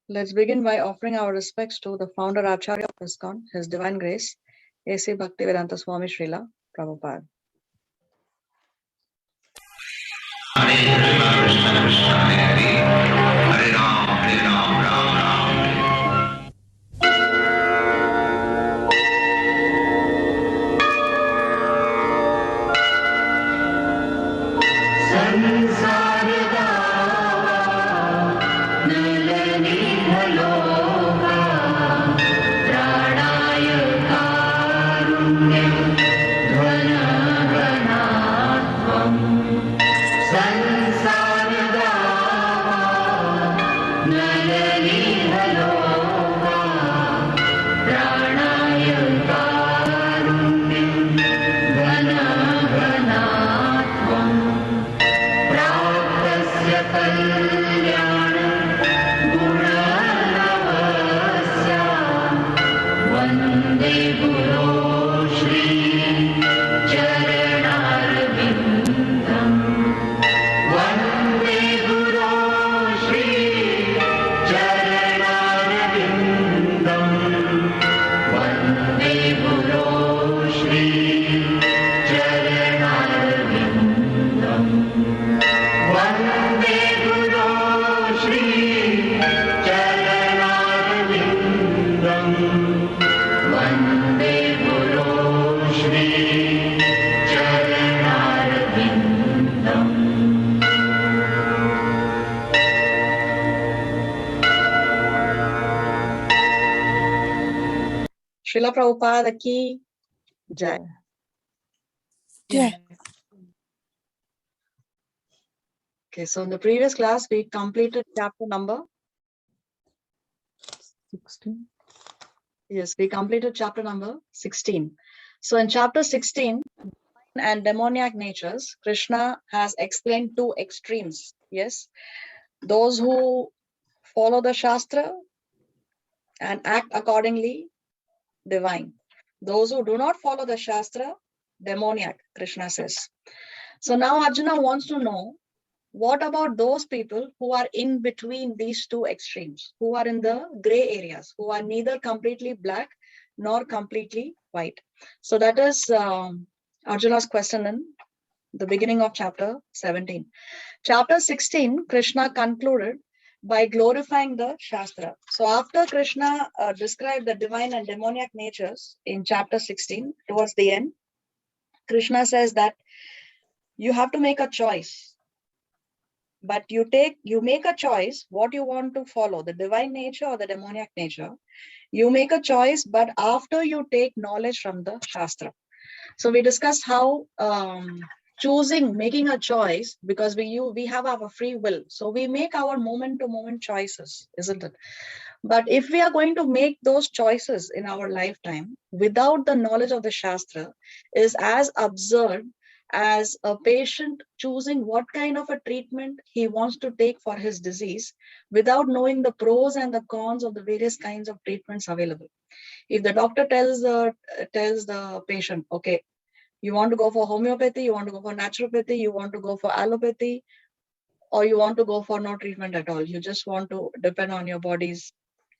Let's begin by offering our respects to the founder Acharya of ISKCON, His Divine Grace, A.C. Bhaktivedanta Swami Srila Prabhupada. Hare Krishna, Krishna Krishna, Hare Hare, Hare Ram, Ram Ram, Hare. Srila Prabhupada ki Jai. Jai. Okay, so in the previous class, we completed chapter number 16. Yes, we completed chapter number 16. So in chapter 16, and demoniac natures, Krishna has explained two extremes. Yes, those who follow the Shastra and act accordingly, divine. Those who do not follow the Shastra, demoniac, Krishna says. So now Arjuna wants to know, what about those people who are in between these two extremes, who are in the gray areas, who are neither completely black nor completely white? So that is Arjuna's question in the beginning of chapter 17. Chapter 16, Krishna concluded by glorifying the Shastra. So after Krishna described the divine and demoniac natures in chapter 16, towards the end, Krishna says that you have to make a choice. But you make a choice what you want to follow, the divine nature or the demoniac nature. You make a choice, but after you take knowledge from the Shastra. So we discussed how making a choice, because we have our free will. So we make our moment-to-moment choices, isn't it? But if we are going to make those choices in our lifetime without the knowledge of the Shastra, is as absurd as a patient choosing what kind of a treatment he wants to take for his disease without knowing the pros and the cons of the various kinds of treatments available. If the doctor tells the patient, okay, you want to go for homeopathy, you want to go for naturopathy, you want to go for allopathy, or you want to go for no treatment at all, you just want to depend on your body's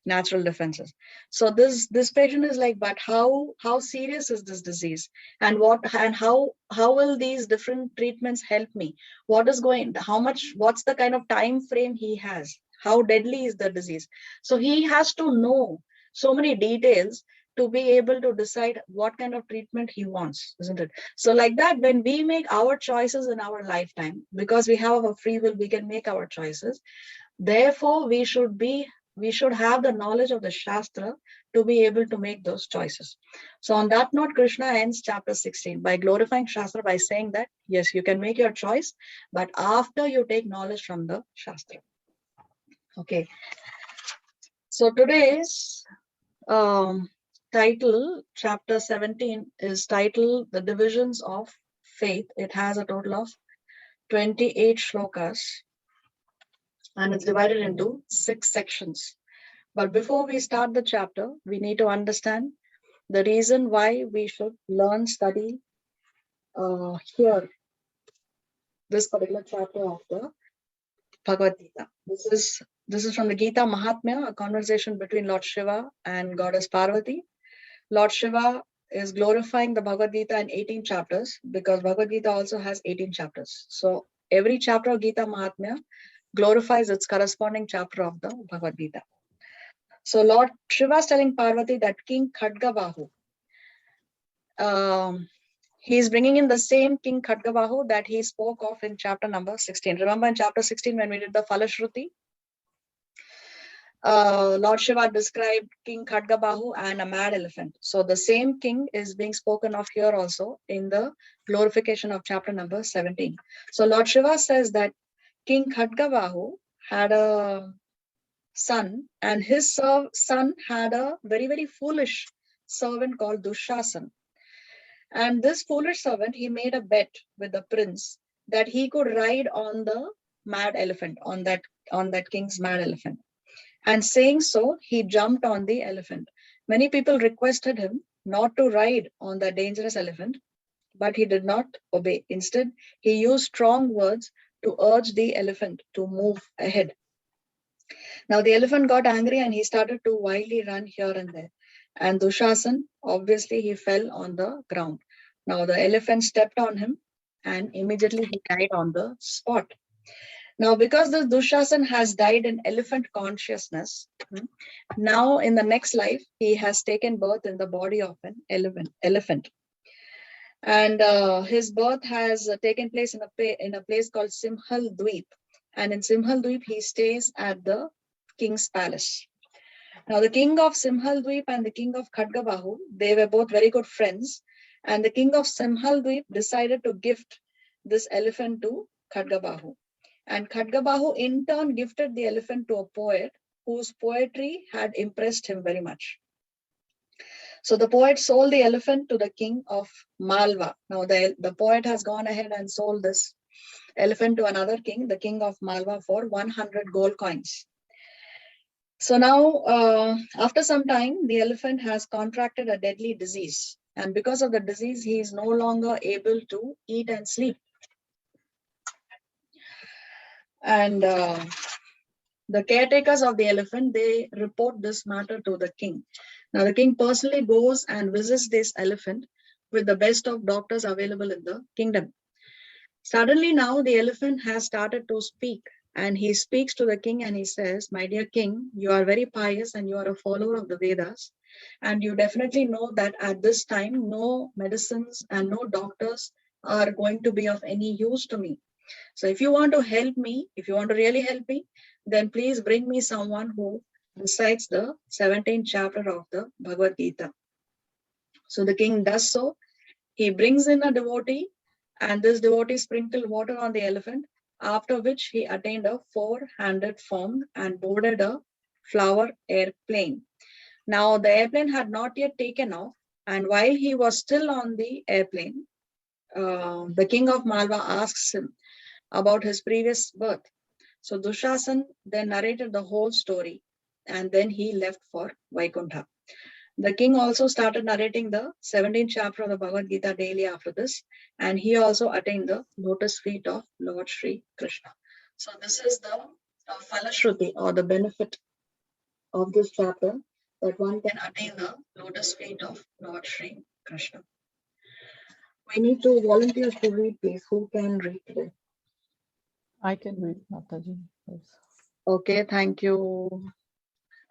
natural defenses. So this patient is like, but how serious is this disease, and how will these different treatments help me? What's the kind of time frame he has? How deadly is the disease? So he has to know so many details to be able to decide what kind of treatment he wants, isn't it? So like that, when we make our choices in our lifetime, because we have a free will, we can make our choices. Therefore, we should have the knowledge of the Shastra to be able to make those choices. So on that note, Krishna ends chapter 16 by glorifying Shastra, by saying that, yes, you can make your choice, but after you take knowledge from the Shastra. Okay. So today's title, chapter 17, is titled The Divisions of Faith. It has a total of 28 shlokas, and it's divided into 6 sections. But before we start the chapter, we need to understand the reason why we should study here this particular chapter of the Bhagavad Gita. This is This is from the Gita Mahatmya, a conversation between Lord Shiva and Goddess Parvati. Lord Shiva is glorifying the Bhagavad Gita in 18 chapters because Bhagavad Gita also has 18 chapters. So every chapter of Gita Mahatmya glorifies its corresponding chapter of the Bhagavad Gita. So Lord Shiva is telling Parvati that King Khadgabahu, he is bringing in the same King Khadgabahu that he spoke of in chapter number 16. Remember in chapter 16 when we did the Falashruti, Lord Shiva described King Khadgabahu and a mad elephant. So the same king is being spoken of here also in the glorification of chapter number 17. So Lord Shiva says that King Khadgabahu had a son, and his son had a very, very foolish servant called Dushasan. And this foolish servant, he made a bet with the prince that he could ride on the mad elephant, on that king's mad elephant. And saying so, he jumped on the elephant. Many people requested him not to ride on the dangerous elephant, but he did not obey. Instead, he used strong words to urge the elephant to move ahead. Now, the elephant got angry and he started to wildly run here and there. And Dushasan, obviously, he fell on the ground. Now, the elephant stepped on him and immediately he died on the spot. Now, because this Dushasan has died in elephant consciousness, now in the next life, he has taken birth in the body of an elephant. And his birth has taken place in a place called Simhal Dweep. And in Simhal Dweep, he stays at the king's palace. Now, the king of Simhal Dweep and the king of Khadgabahu, they were both very good friends. And the king of Simhal Dweep decided to gift this elephant to Khadgabahu. And Khadgabahu in turn gifted the elephant to a poet whose poetry had impressed him very much. So the poet sold the elephant to the king of Malwa. Now the poet has gone ahead and sold this elephant to another king, the king of Malwa, for 100 gold coins. So now, after some time, the elephant has contracted a deadly disease. And because of the disease, he is no longer able to eat and sleep. And the caretakers of the elephant, they report this matter to the king. Now, the king personally goes and visits this elephant with the best of doctors available in the kingdom. Suddenly now, the elephant has started to speak, and he speaks to the king and he says, "My dear king, you are very pious and you are a follower of the Vedas. And you definitely know that at this time, no medicines and no doctors are going to be of any use to me. So if you want to help me, if you want to really help me, then please bring me someone who recites the 17th chapter of the Bhagavad Gita." So the king does so. He brings in a devotee, and this devotee sprinkled water on the elephant, after which he attained a four-handed form and boarded a flower airplane. Now the airplane had not yet taken off, and while he was still on the airplane, the king of Malwa asks him about his previous birth. So Dushasan then narrated the whole story, and then he left for Vaikuntha. The king also started narrating the 17th chapter of the Bhagavad Gita daily after this, and he also attained the lotus feet of Lord Sri Krishna. So this is the Falashruti, or the benefit of this chapter, that one can attain the lotus feet of Lord Sri Krishna. We need two volunteers to read, please. Who can read today? I can read, Mataji. Yes. Okay, thank you.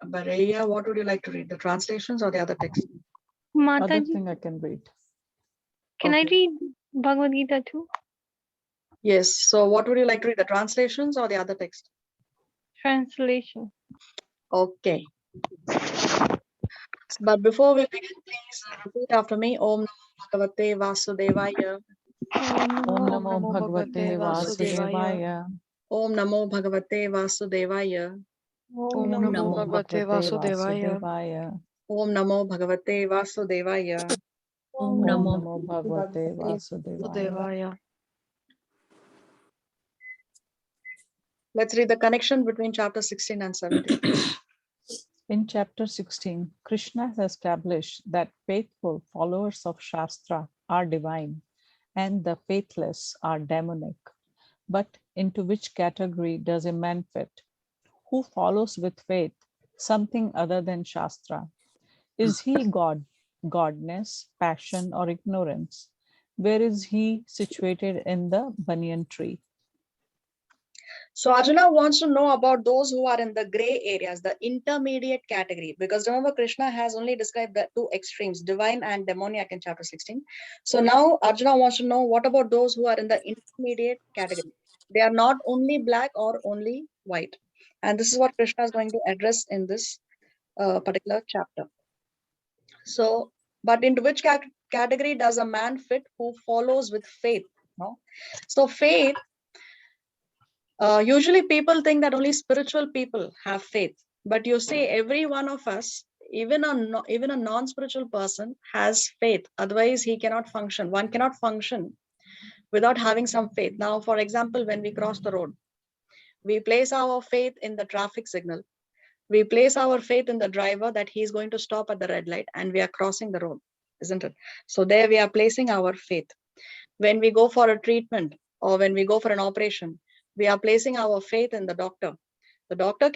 Bareya, what would you like to read? The translations or the other text? Other Mataji, thing I can read. can I Okay. read Bhagavad Gita too? Yes. So what would you like to read? The translations or the other text? Translation. Okay. But before we begin, please repeat after me. Om Namo Bhagavate Vasudevaya. Om Namo Bhagavate Vasudevaya. Om Namo Bhagavate Vasudevaya. Om Namo Bhagavate Vasudevaya. Om Namo Bhagavate Vasudevaya. Om Namo Bhagavate Vasudevaya. Let's read the connection between chapter 16 and 17. In chapter 16, Krishna has established that faithful followers of Shastra are divine and the faithless are demonic. But into which category does a man fit? who follows with faith something other than Shastra? Is he God, godness, passion, or ignorance? Where is he situated in the banyan tree? So Arjuna wants to know about those who are in the gray areas, the intermediate category, because remember Krishna has only described the two extremes, divine and demoniac in chapter 16. So now Arjuna wants to know what about those who are in the intermediate category. They are not only black or only white. And this is what Krishna is going to address in this particular chapter. So, but into which category does a man fit who follows with faith? No? So faith, usually people think that only spiritual people have faith, but you see every one of us, even a non-spiritual person has faith. Otherwise he cannot function. One cannot function without having some faith. Now, for example, when we cross the road, we place our faith in the traffic signal. We place our faith in the driver that he is going to stop at the red light and we are crossing the road, isn't it? So there we are placing our faith. When we go for a treatment or when we go for an operation, we are placing our faith in the doctor. The doctor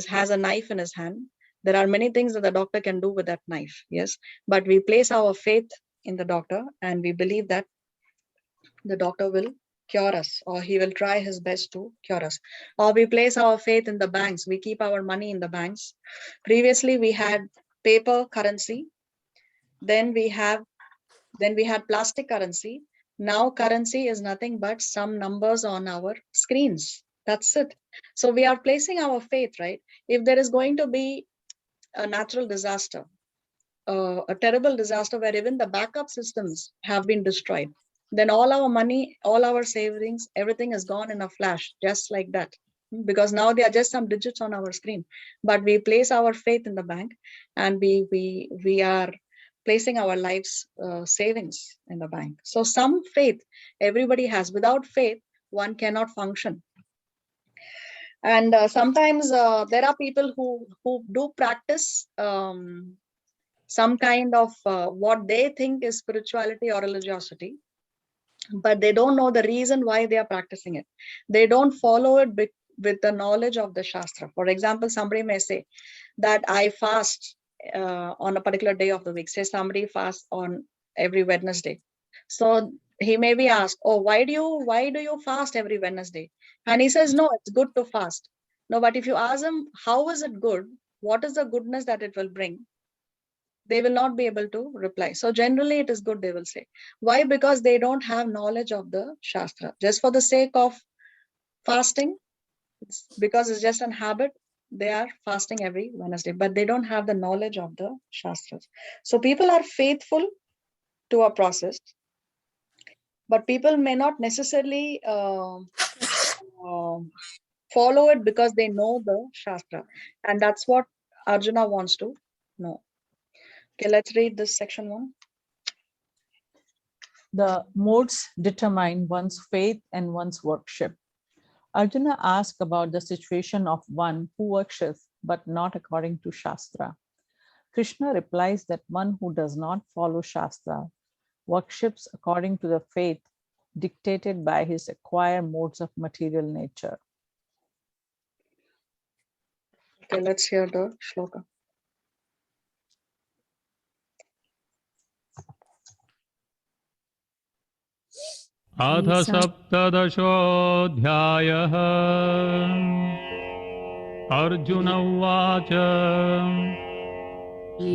has a knife in his hand. There are many things that the doctor can do with that knife, yes, but we place our faith in the doctor and we believe that the doctor will cure us or he will try his best to cure us. Or we place our faith in the banks. We keep our money in the banks. Previously we had paper currency, then we had plastic currency. Now currency is nothing but some numbers on our screens. That's it. So we are placing our faith, right? If there is going to be a natural disaster, a terrible disaster where even the backup systems have been destroyed, then all our money, all our savings, everything is gone in a flash, just like that. Because now they are just some digits on our screen. But we place our faith in the bank, and we are placing our lives savings in the bank. So some faith everybody has. Without faith, one cannot function. And sometimes there are people who do practice some kind of what they think is spirituality or religiosity, but they don't know the reason why they are practicing it. They don't follow it with the knowledge of the Shastra. For example, somebody may say that I fast on a particular day of the week. Say somebody fasts on every Wednesday. So he may be asked, oh, why do you fast every Wednesday? And he says, no, it's good to fast. No, but if you ask him, how is it good? What is the goodness that it will bring? They will not be able to reply. So generally it is good, they will say. Why? Because they don't have knowledge of the Shastra. Just for the sake of fasting, because it's just an habit, they are fasting every Wednesday, but they don't have the knowledge of the Shastras. So people are faithful to a process, but people may not necessarily follow it because they know the Shastra. And that's what Arjuna wants to know. Okay, let's read this section 1. The modes determine one's faith and one's worship. Arjuna asked about the situation of one who worships but not according to Shastra. Krishna replies that one who does not follow Shastra worships according to the faith dictated by his acquired modes of material nature. Okay, let's hear the shloka. अथ सप्तदशोऽध्यायः अर्जुन उवाच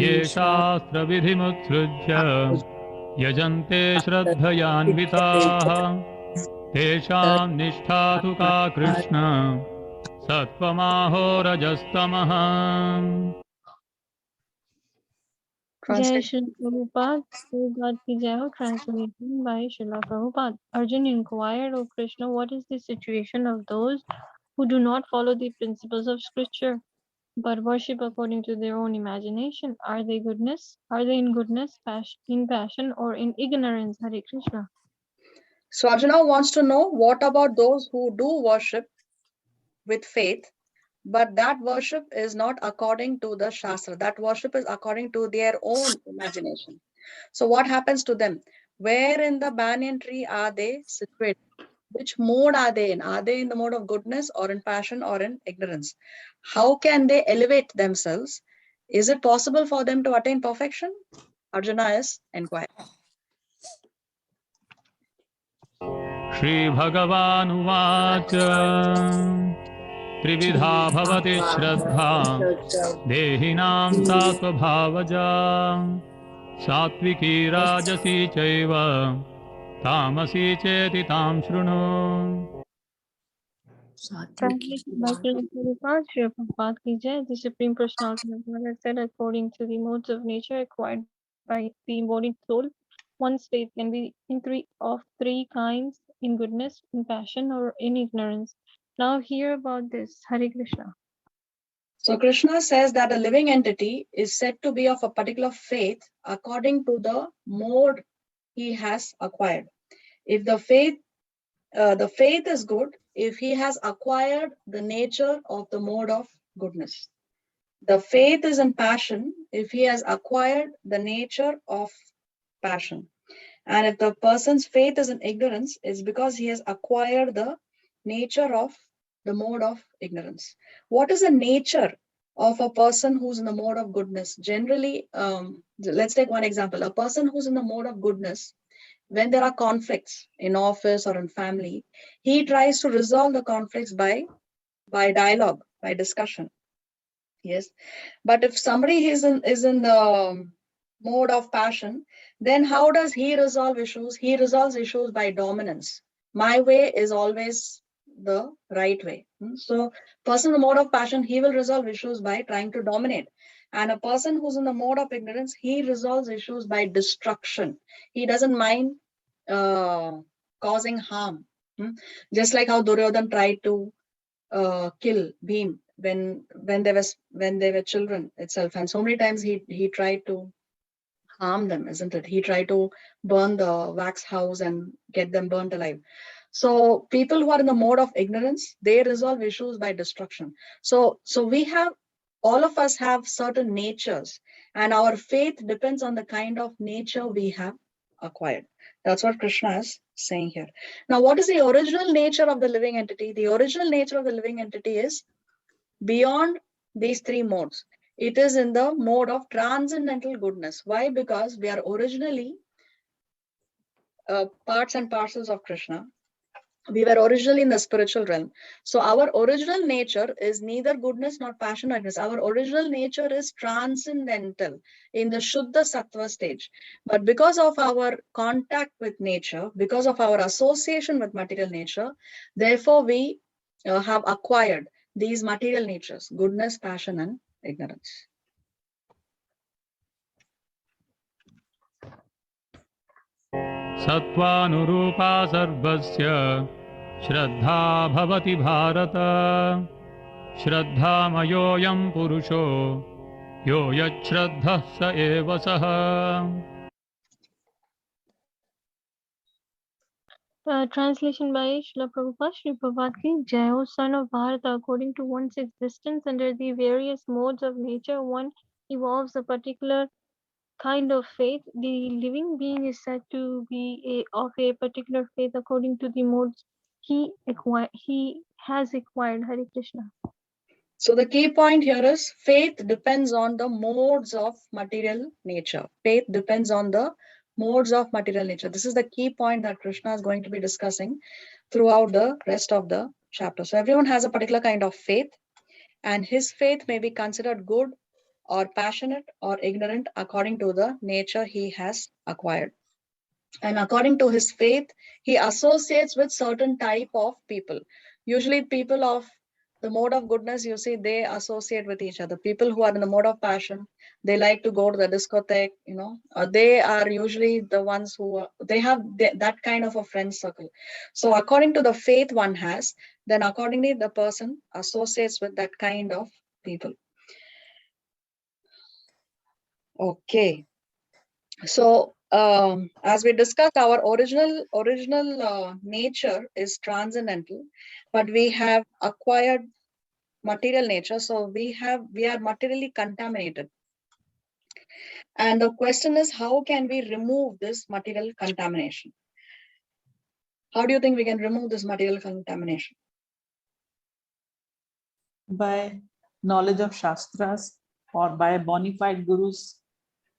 ये शास्त्रविधिमुत्सृज्य यजन्ते श्रद्धयान्विताः तेषां निष्ठा तु का Krishna सत्त्वमाहो रजस्तमः. Jai Shri Prabhupada, God Ki Jai Ho, translation by Srila Prabhupada. Arjun inquired, O Krishna, what is the situation of those who do not follow the principles of scripture, but worship according to their own imagination? Are they goodness? Are they in goodness, in passion, or in ignorance? Hare Krishna. So Arjuna wants to know what about those who do worship with faith, but that worship is not according to the Shastra. That worship is according to their own imagination. So what happens to them? Where in the banyan tree are they situated? which mode are they in? Are they in the mode of goodness or in passion or in ignorance? How can they elevate themselves? Is it possible for them to attain perfection? Arjuna is inquiring. श्रीभगवानुवाच त्रिविधा भवति श्रद्धा देहिनां सा स्वभावजा सात्विकी राजसी चैव तामसी चेति तां शृणु Translation by Srila Prabhupada, Srila Prabhupada ki jai. The Supreme Personality of Godhead said, according to the modes of nature acquired by the embodied soul, one's faith can be in three kinds: in goodness, in passion, or in ignorance. Now hear about this. Hare Krishna. So Krishna says that a living entity is said to be of a particular faith according to the mode he has acquired. If the faith is good, if he has acquired the nature of the mode of goodness. The faith is in passion if he has acquired the nature of passion. And if the person's faith is in ignorance, it's because he has acquired the nature of the mode of ignorance. What is the nature of a person who's in the mode of goodness? Generally, let's take one example. A person who's in the mode of goodness, when there are conflicts in office or in family, he tries to resolve the conflicts by dialogue, by discussion. Yes. But if somebody is in the mode of passion, then how does he resolve issues? He resolves issues by dominance. My way is always the right way. So person in the mode of passion, he will resolve issues by trying to dominate. And a person who's in the mode of ignorance, he resolves issues by destruction. He doesn't mind causing harm. Just like how Duryodhan tried to kill Bhim when they were children itself, and so many times he tried to harm them, isn't it? He tried to burn the wax house and get them burnt alive. So people who are in the mode of ignorance, they resolve issues by destruction. So we have, all of us have certain natures, and our faith depends on the kind of nature we have acquired. That's what Krishna is saying here. Now, what is the original nature of the living entity? The original nature of the living entity is beyond these three modes. It is in the mode of transcendental goodness. Why? Because we are originally parts and parcels of Krishna. We were originally in the spiritual realm. So our original nature is neither goodness nor passion or ignorance. Our original nature is transcendental in the Shuddha Sattva stage. But because of our contact with nature, because of our association with material nature, therefore we have acquired these material natures: goodness, passion, and ignorance. सत्त्वानुरूपा सर्वस्य श्रद्धा भवति भारत श्रद्धामयोऽयं पुरुषो यो यच्छ्रद्धः स एव सः Translation by Srila Prabhupada, Sri Prabhupada ki Jai. O son of Bharata, according to one's existence under the various modes of nature, one evolves a particular kind of faith. The living being is said to be of a particular faith according to the modes he has acquired. Hare Krishna. So the key point here is faith depends on the modes of material nature. Faith depends on the modes of material nature. This is the key point that Krishna is going to be discussing throughout the rest of the chapter. So everyone has a particular kind of faith, and his faith may be considered good or passionate or ignorant according to the nature he has acquired. And according to his faith, he associates with certain type of people. Usually people of the mode of goodness, you see, they associate with each other. People who are in the mode of passion, they like to go to the discotheque, they are usually the ones who they have that kind of a friend circle. So according to the faith one has, then accordingly the person associates with that kind of people. Okay. So as we discussed, our original nature is transcendental, but we have acquired material nature, so we are materially contaminated. And the question is, how can we remove this material contamination? How do you think we can remove this material contamination? By knowledge of Shastras or by bona fide gurus?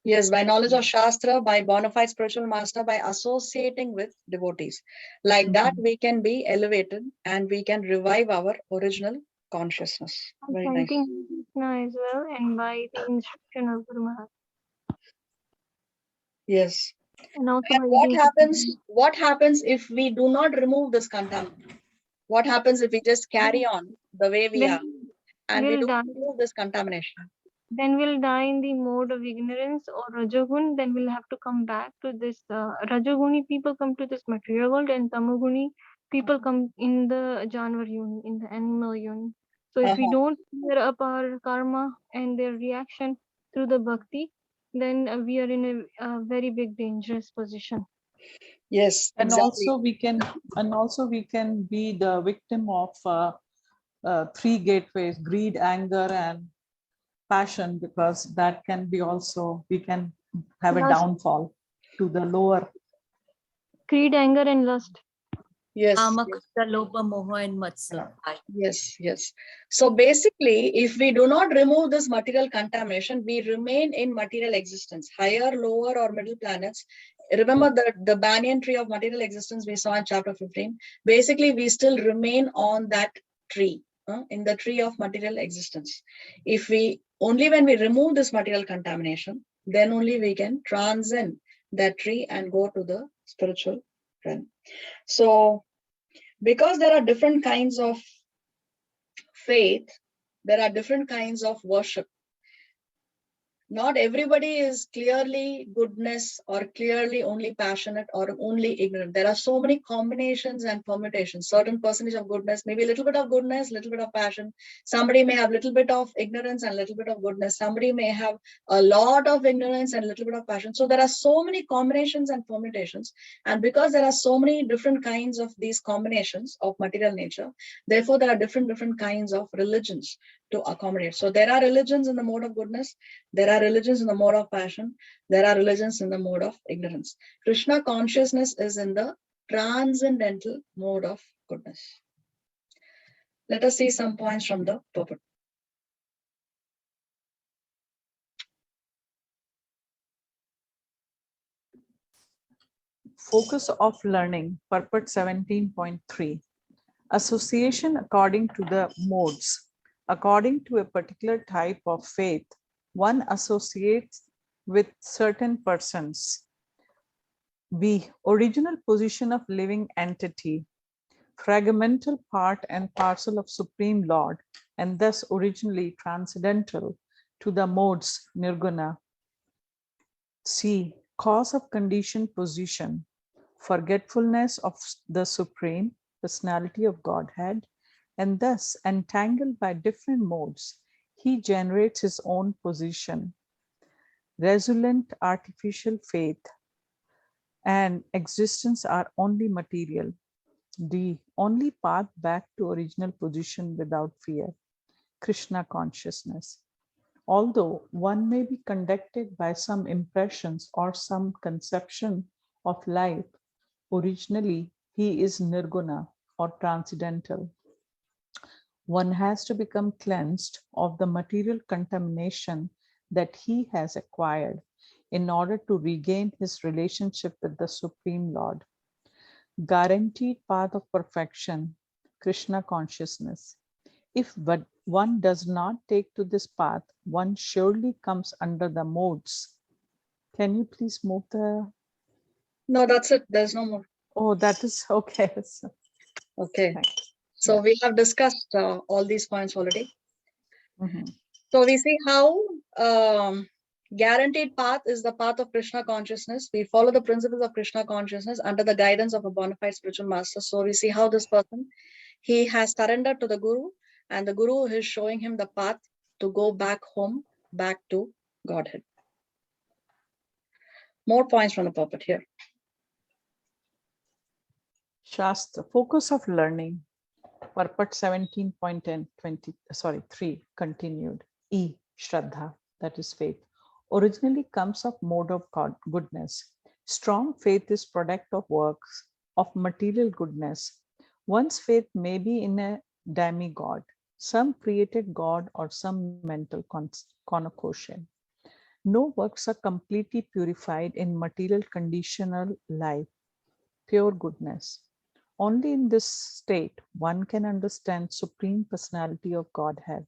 Yes, by knowledge of Shastra, by bona fide spiritual master, by associating with devotees. Like that, we can be elevated and we can revive our original consciousness. Very nice. Chanting Krishna as well, and by the instruction of Guru Maharaj. Yes. And also And by what the happens? What happens if we do not remove this contamination? What happens if we just carry on the way we are then and we we'll don't die. remove this contamination? Then we'll die in the mode of ignorance or Rajagun. Then we'll have to come back to this. Rajaguni people come to this material world, and Tamaguni people come in the Janvar yoni, in the animal yoni. So if we don't clear up our karma and their reaction through the bhakti, then we are in a very big dangerous position. Yes, And exactly. also we can be the victim of three gateways: greed, anger, and passion, because that can be also, we can have a Lust. downfall to the lower. Greed, anger, and lust. Yes. Kamakta, Lopa, Moha, and Matsya. Yes, yes. So basically, if we do not remove this material contamination, we remain in material existence, higher, lower, or middle planets. Remember the banyan tree of material existence we saw in chapter 15. Basically, we still remain on that tree, in the tree of material existence. If we only when we remove this material contamination, then only we can transcend that tree and go to the spiritual realm. So, because there are different kinds of faith, there are different kinds of worship. Not everybody is clearly goodness or clearly only passionate or only ignorant. There are so many combinations and permutations. Certain percentage of goodness, maybe a little bit of goodness, little bit of passion. Somebody may have little bit of ignorance and little bit of goodness. Somebody may have a lot of ignorance and little bit of passion. So there are so many combinations and permutations. And because there are so many different kinds of these combinations of material nature, therefore there are different kinds of religions to accommodate. So there are religions in the mode of goodness. There are religions in the mode of passion. There are religions in the mode of ignorance. Krishna consciousness is in the transcendental mode of goodness. Let us see some points from the purport. Focus of learning, purport 17.3. Association according to the modes. According to a particular type of faith, one associates with certain persons. B. Original position of living entity, fragmental part and parcel of Supreme Lord, and thus originally transcendental to the modes nirguna. C. Cause of condition position, forgetfulness of the Supreme Personality of Godhead, and thus entangled by different modes, he generates his own position. Resolute artificial faith and existence are only material. D. Only path back to original position without fear, Krishna consciousness. Although one may be conducted by some impressions or some conception of life, originally he is nirguna or transcendental. One has to become cleansed of the material contamination that he has acquired in order to regain his relationship with the Supreme Lord. Guaranteed path of perfection, Krishna consciousness. If one does not take to this path, one surely comes under the modes. Can you please move the... No, that's it. There's no more. Oh, that is okay. Okay. Thanks. So we have discussed all these points already. Mm-hmm. So we see how guaranteed path is the path of Krishna consciousness. We follow the principles of Krishna consciousness under the guidance of a bona fide spiritual master. So we see how this person, he has surrendered to the Guru, and the Guru is showing him the path to go back home, back to Godhead. More points from the purport here. Shastra, focus of learning, purport 17.3 continued. E, Shraddha, that is faith, originally comes of mode of God, goodness. Strong faith is product of works of material goodness. One's faith may be in a demigod, some created god, or some mental connotation. No works are completely purified in material conditional life, pure goodness. Only in this state one can understand supreme personality of Godhead,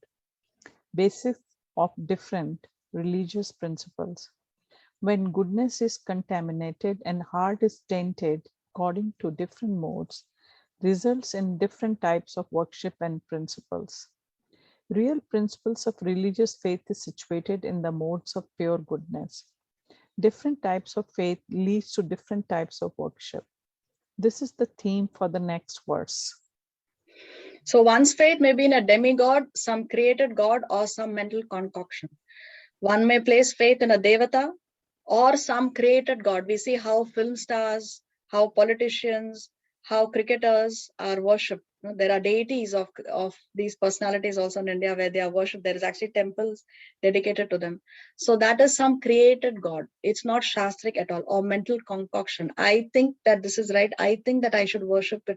basis of different religious principles. When goodness is contaminated and heart is tainted according to different modes, results in different types of worship and principles. Real principles of religious faith is situated in the modes of pure goodness. Different types of faith leads to different types of worship. This is the theme for the next verse. So one's faith may be in a demigod, some created god, or some mental concoction. One may place faith in a devata or some created god. We see how film stars, how politicians, how cricketers are worshipped. There are deities of these personalities also in India where they are worshipped. There is actually temples dedicated to them. So that is some created god. It's not shastric at all, or mental concoction. I think that this is right. I think that I should worship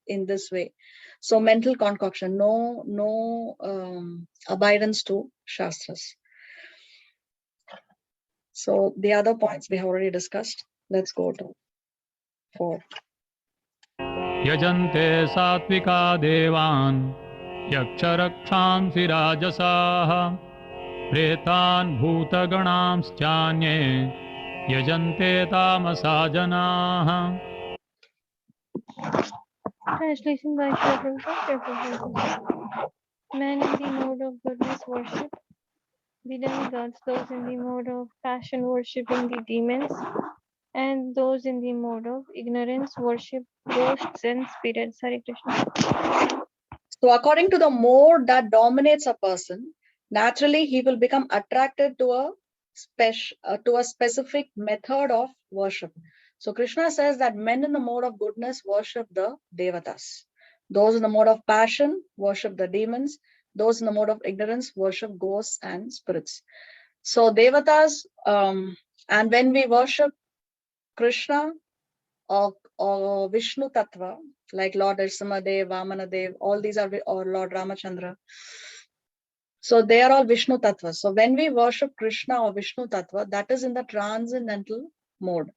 in this way. So mental concoction, no abidance to shastras. So the other points we have already discussed. Let's go to 4. यजन्ते सात्विका देवान् यक्षरक्षांसि राजसाः प्रेतान् भूतगणांश्चान्ये यजन्ते तामसा जनाः. Translation by Prabhupada. Men in the mode of goodness worship the demigods, those in the mode of passion worshipping the demons, and those in the mode of ignorance worship ghosts and spirits. Hare Krishna. So according to the mode that dominates a person, naturally he will become attracted to a specific method of worship. So Krishna says that men in the mode of goodness worship the devatas. Those in the mode of passion worship the demons. Those in the mode of ignorance worship ghosts and spirits. So devatas, and when we worship Krishna or Vishnu Tattva, like Lord Nrsimhadev, Vamanadev, all these are, or Lord Ramachandra. So they are all Vishnu Tattvas. So when we worship Krishna or Vishnu Tattva, that is in the transcendental mode.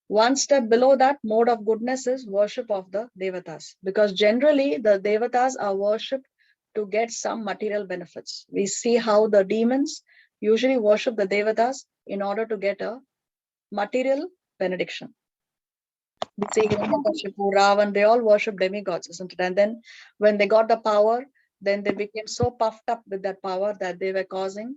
One step below that mode of goodness is worship of the Devatas, because generally the Devatas are worshipped to get some material benefits. We see how the demons usually worship the Devatas in order to get a material benediction. We see Hiranyakashipu, Ravan, they all worship demigods, isn't it? And then when they got the power, then they became so puffed up with that power that they were causing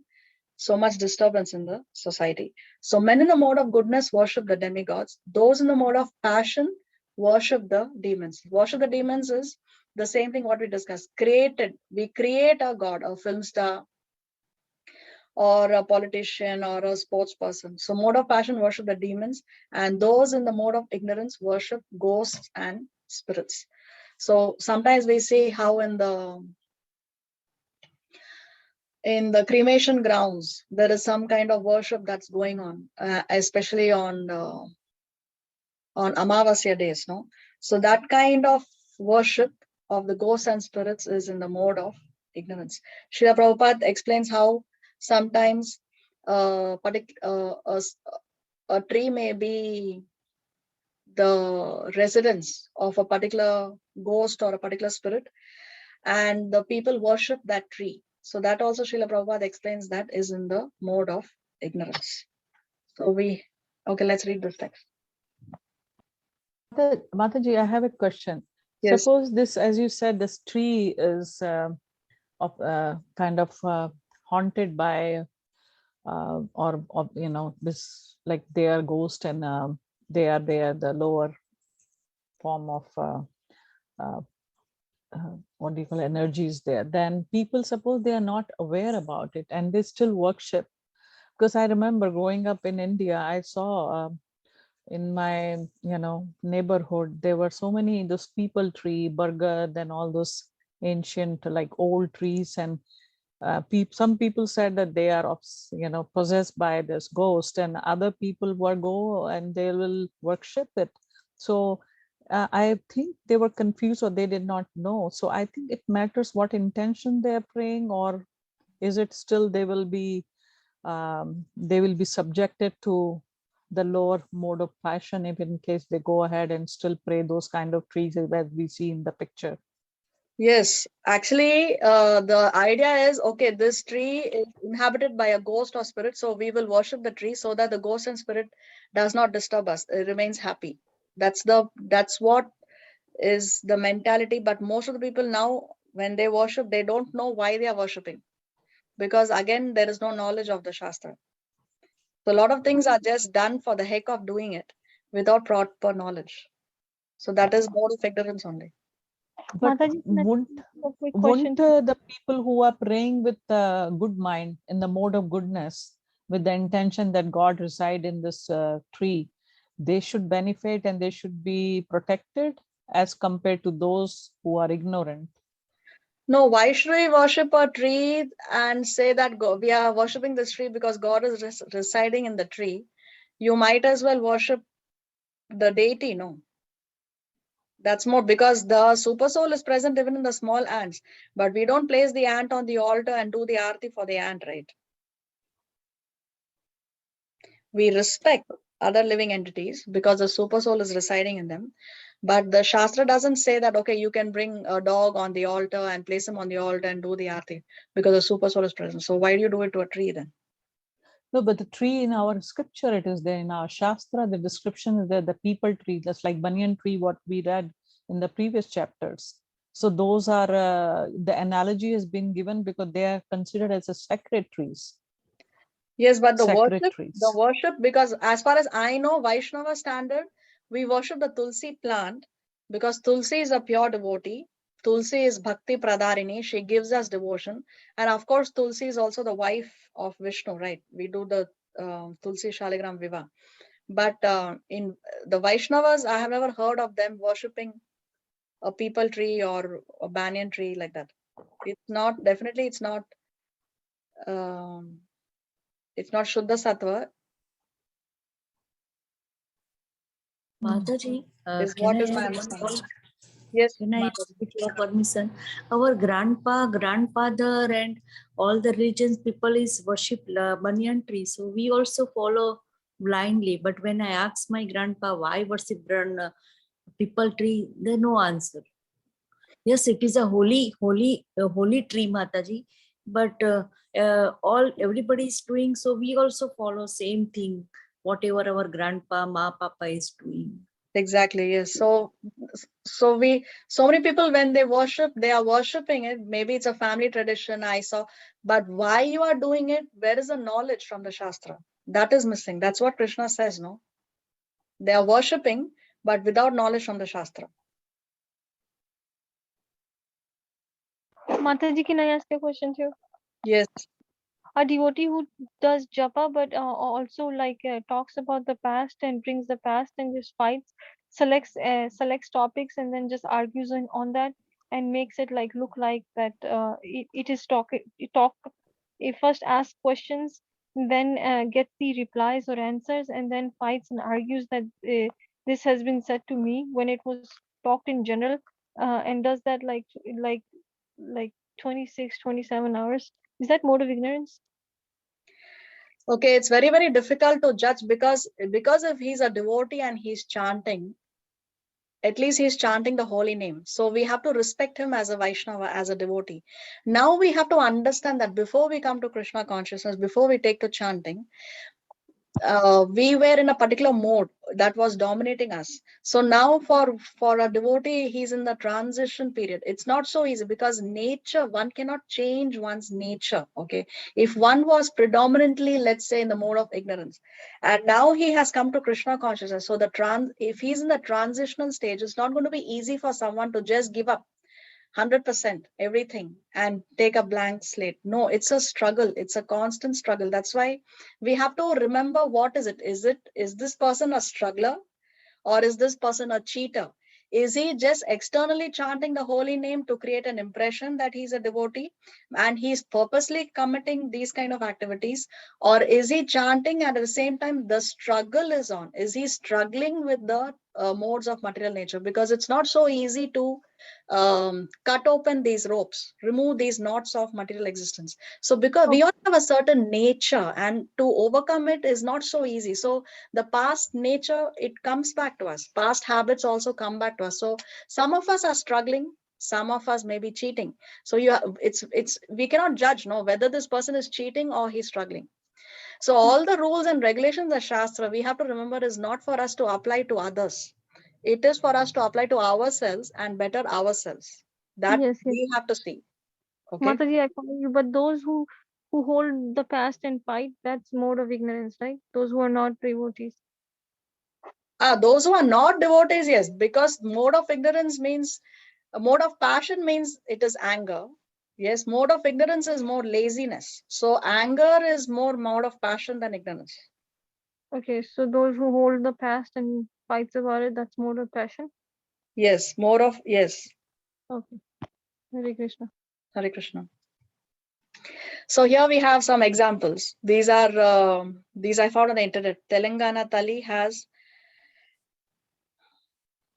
so much disturbance in the society. So men in the mode of goodness worship the demigods. Those in the mode of passion worship the demons. Worship the demons is the same thing what we discussed. We create a god, a film star, or a politician or a sports person. So mode of passion worship the demons, and those in the mode of ignorance worship ghosts and spirits. So sometimes we see how in the cremation grounds there is some kind of worship that's going on, especially on Amavasya days, no? So that kind of worship of the ghosts and spirits is in the mode of ignorance. Srila Prabhupada explains how sometimes a tree may be the residence of a particular ghost or a particular spirit, and the people worship that tree. So that also Srila Prabhupada explains that is in the mode of ignorance. So let's read this text. Mataji, I have a question. Yes. Suppose this, as you said, this tree is kind of haunted by or this, like they are ghost, and they are the lower form of what do you call energies there. Then people, suppose they are not aware about it and they still worship. Because I remember growing up in India, I saw in my neighborhood there were so many those people tree, bargad, and all those ancient like old trees, and some people said that they are possessed by this ghost, and other people will go and they will worship it. So I think they were confused or they did not know. So I think it matters what intention they are praying, or is it still they will be subjected to the lower mode of passion if in case they go ahead and still pray those kind of trees as we see in the picture. Yes, actually, the idea is, okay, this tree is inhabited by a ghost or spirit, so we will worship the tree so that the ghost and spirit does not disturb us. It remains happy. That's what is the mentality. But most of the people now, when they worship, they don't know why they are worshiping, because again, there is no knowledge of the Shastra. So a lot of things are just done for the heck of doing it without proper knowledge. So that is mode of ignorance only. But Mataji, can I won't ask a quick question? the people who are praying with good mind, in the mode of goodness, with the intention that God reside in this tree, they should benefit and they should be protected as compared to those who are ignorant? No, why should we worship a tree and say that we are worshiping this tree because God is residing in the tree? You might as well worship the deity, no? That's more, because the super soul is present even in the small ants, but we don't place the ant on the altar and do the arti for the ant, right? We respect other living entities because the super soul is residing in them. But the Shastra doesn't say that, okay, you can bring a dog on the altar and place him on the altar and do the arti because the super soul is present. So why do you do it to a tree then? No, but the tree in our scripture, it is there in our Shastra, the description is there, the people tree, just like banyan tree, what we read in the previous chapters. So those are, the analogy has been given because they are considered as a sacred trees. Yes, but Sacred the trees. worship, because as far as I know, Vaishnava standard, we worship the Tulsi plant because Tulsi is a pure devotee. Tulsi is Bhakti Pradarini. She gives us devotion. And of course, Tulsi is also the wife of Vishnu, right? We do the Tulsi Shaligram Viva. But in the Vaishnavas, I have never heard of them worshipping a peepal tree or a banyan tree like that. It's not, definitely, um, it's not Shuddha Sattva, Mataji, is can what I is my add one understanding. point? Yes, Can I, Madhavi. with your permission? Our grandpa, grandfather, and all the religions people is worship banyan tree. So we also follow blindly. But when I ask my grandpa why worship people tree, there no answer. Yes, it is a holy tree, Mataji. But all everybody is doing, so we also follow same thing. Whatever our grandpa, ma, papa is doing. Exactly, yes. So many people, when they worship, they are worshiping it. Maybe it's a family tradition, I saw. But why you are doing it? Where is the knowledge from the Shastra? That is missing. That's what Krishna says, no? They are worshiping, but without knowledge from the Shastra. Mataji, can I ask a question too? Yes. A devotee who does japa but also like talks about the past and brings the past and just fights, selects topics and then just argues on that and makes it like look like that it is talk it first asks questions, then gets the replies or answers, and then fights and argues that this has been said to me when it was talked in general, and does that like 26, 27 hours. Is that mode of ignorance? Okay, it's very, very difficult to judge because if he's a devotee and he's chanting, at least he's chanting the holy name. So we have to respect him as a Vaishnava, as a devotee. Now we have to understand that before we come to Krishna consciousness, before we take to chanting, we were in a particular mode that was dominating us. So now for a devotee, he's in the transition period. It's not so easy because nature, one cannot change one's nature. Okay, if one was predominantly, let's say, in the mode of ignorance, and now he has come to Krishna consciousness, so if he's in the transitional stage, it's not going to be easy for someone to just give up 100% everything and take a blank slate. No, it's a struggle. It's a constant struggle. That's why we have to remember, what is it? Is this person a struggler, or is this person a cheater? Is he just externally chanting the holy name to create an impression that he's a devotee and he's purposely committing these kind of activities? Or is he chanting and at the same time the struggle is on? Is he struggling with the modes of material nature, because it's not so easy to cut open these ropes, remove these knots of material existence. So because we all have a certain nature, and to overcome it is not so easy. So the past nature, it comes back to us. Past habits also come back to us. So some of us are struggling, some of us may be cheating. So it's we cannot judge whether this person is cheating or he's struggling. So all the rules and regulations of Shastra, we have to remember, is not for us to apply to others. It is for us to apply to ourselves and better ourselves. That Yes, yes. we have to see. Okay. Mataji, I follow you. But those who hold the past and fight, that's mode of ignorance, right? Those who are not devotees. Those who are not devotees, yes, because mode of ignorance means, a mode of passion means it is anger. Yes, mode of ignorance is more laziness. So anger is more mode of passion than ignorance. Okay, so those who hold the past and fights about it, that's mode of passion. Yes, more of, yes. Okay. Hare Krishna. Hare Krishna. So here we have some examples. These I found on the internet. Telangana Tali has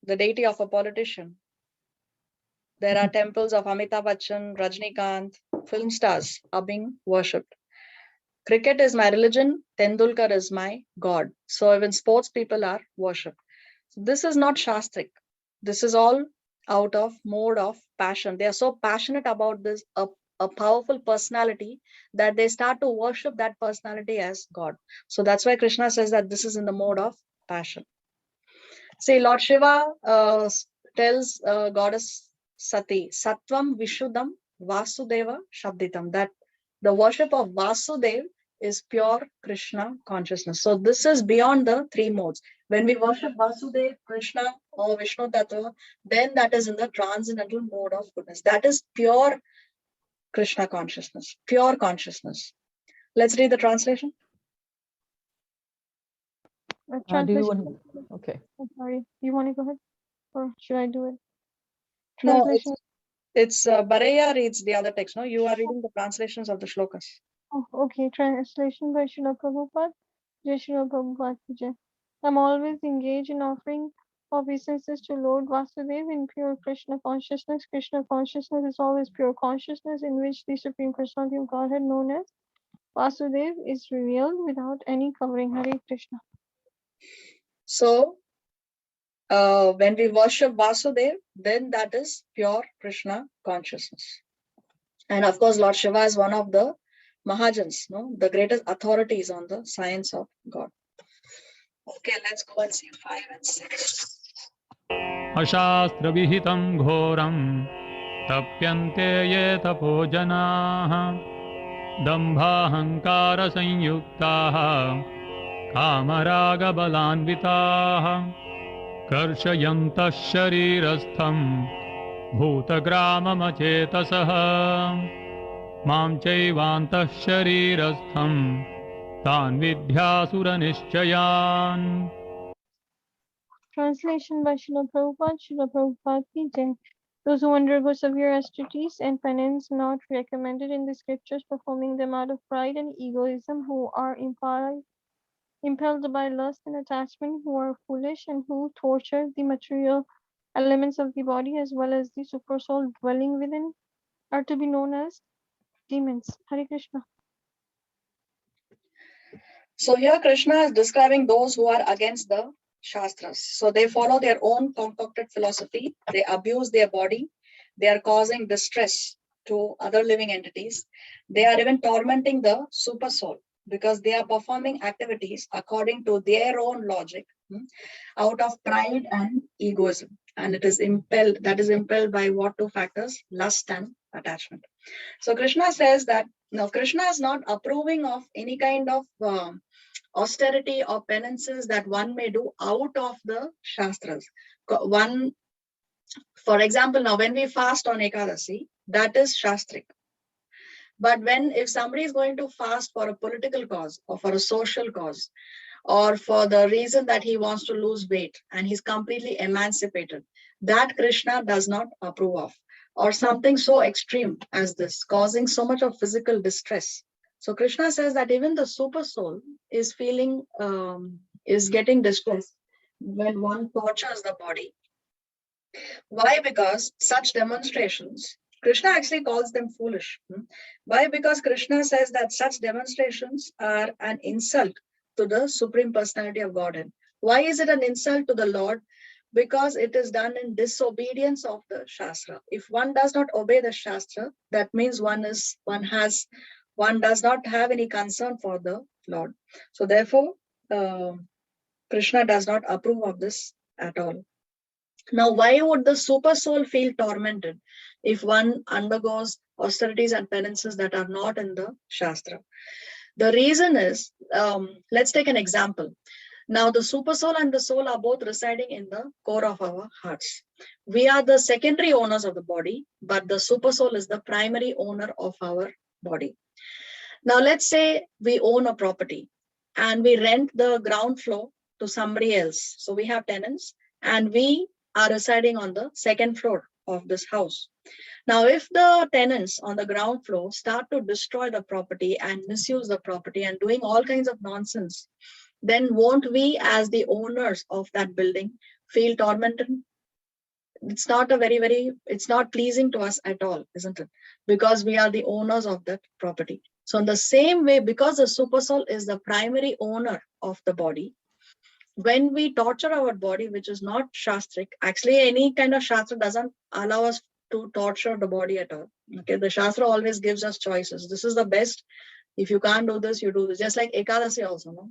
the deity of a politician. There are temples of Amitabh Bachchan, Rajnikant, film stars are being worshipped. Cricket is my religion. Tendulkar is my god. So even sports people are worshipped. So this is not Shastric. This is all out of mode of passion. They are so passionate about this, a powerful personality, that they start to worship that personality as God. So that's why Krishna says that this is in the mode of passion. See, Lord Shiva tells goddess Sati, Sattvam Vishuddham Vasudeva Shabditam, that the worship of Vasudev is pure Krishna consciousness. So this is beyond the three modes. When we worship Vasudev, Krishna, or Vishnu Tattva, then that is in the transcendental mode of goodness. That is pure Krishna consciousness, pure consciousness. Let's read the translation. Do you Translation. want? Okay. I'm sorry. You want to go ahead? Or should I do it? No, Translation. it's Baraya reads the other text. No, you are reading the translations of the shlokas. Oh, okay. Translation by Srila Prabhupada. Jai Srila Prabhupada ki jai. I'm always engaged in offering obeisances to Lord Vasudev in pure Krishna consciousness. Krishna consciousness is always pure consciousness in which the Supreme Personality of Godhead known as Vasudev is revealed without any covering. Hare Krishna. So when we worship Vasudev, then that is pure Krishna consciousness. And of course, Lord Shiva is one of the Mahajans, the greatest authorities on the science of God. Okay, let's go and see 5 and 6. अशास्त्रविहितं घोरं तप्यन्ते ये तपो जनाः दम्भाहङ्कारसंयुक्ताः कामरागबलान्विताः कर्षयन्तः शरीरस्थं भूतग्राममचेतसः मां चैवान्तः शरीरस्थं तान् विद्यासुरनिश्चयान्. Translation by Srila Prabhupada. Srila Prabhupada ki jai. Those who undergo severe austerities and penance not recommended in the scriptures, performing them out of pride and egoism, who are impelled by lust and attachment, who are foolish and who torture the material elements of the body as well as the super soul dwelling within, are to be known as demons. Hare Krishna. So here Krishna is describing those who are against the Shastras. So they follow their own concocted philosophy. They abuse their body. They are causing distress to other living entities. They are even tormenting the super soul because they are performing activities according to their own logic, out of pride and egoism. And it is impelled by what two factors? Lust and attachment. So Krishna says that no, Krishna is not approving of any kind of austerity or penances that one may do out of the Shastras. One, for example, now when we fast on Ekadasi, that is Shastric. But if somebody is going to fast for a political cause or for a social cause, or for the reason that he wants to lose weight and he's completely emancipated, that Krishna does not approve of. Or something so extreme as this, causing so much of physical distress. So Krishna says that even the super soul is getting distressed when one tortures the body. Why? Because such demonstrations, Krishna actually calls them foolish. Why? Because Krishna says that such demonstrations are an insult to the Supreme Personality of Godhead. Why is it an insult to the Lord? Because it is done in disobedience of the Shastra. If one does not obey the Shastra, that means one does not have any concern for the Lord. So therefore, Krishna does not approve of this at all. Now, why would the super soul feel tormented if one undergoes austerities and penances that are not in the Shastra? The reason is, let's take an example. Now, the super soul and the soul are both residing in the core of our hearts. We are the secondary owners of the body, but the super soul is the primary owner of our body. Now, let's say we own a property and we rent the ground floor to somebody else. So we have tenants and we are residing on the second floor of this house. Now, if the tenants on the ground floor start to destroy the property and misuse the property and doing all kinds of nonsense, then won't we, as the owners of that building, feel tormented? It's not it's not pleasing to us at all, isn't it? Because we are the owners of that property. So in the same way, because the super soul is the primary owner of the body, when we torture our body, which is not shastric, actually any kind of shastra doesn't allow us to torture the body at all. Okay, the shastra always gives us choices. This is the best. If you can't do this, you do this. Just like Ekadasi also, no?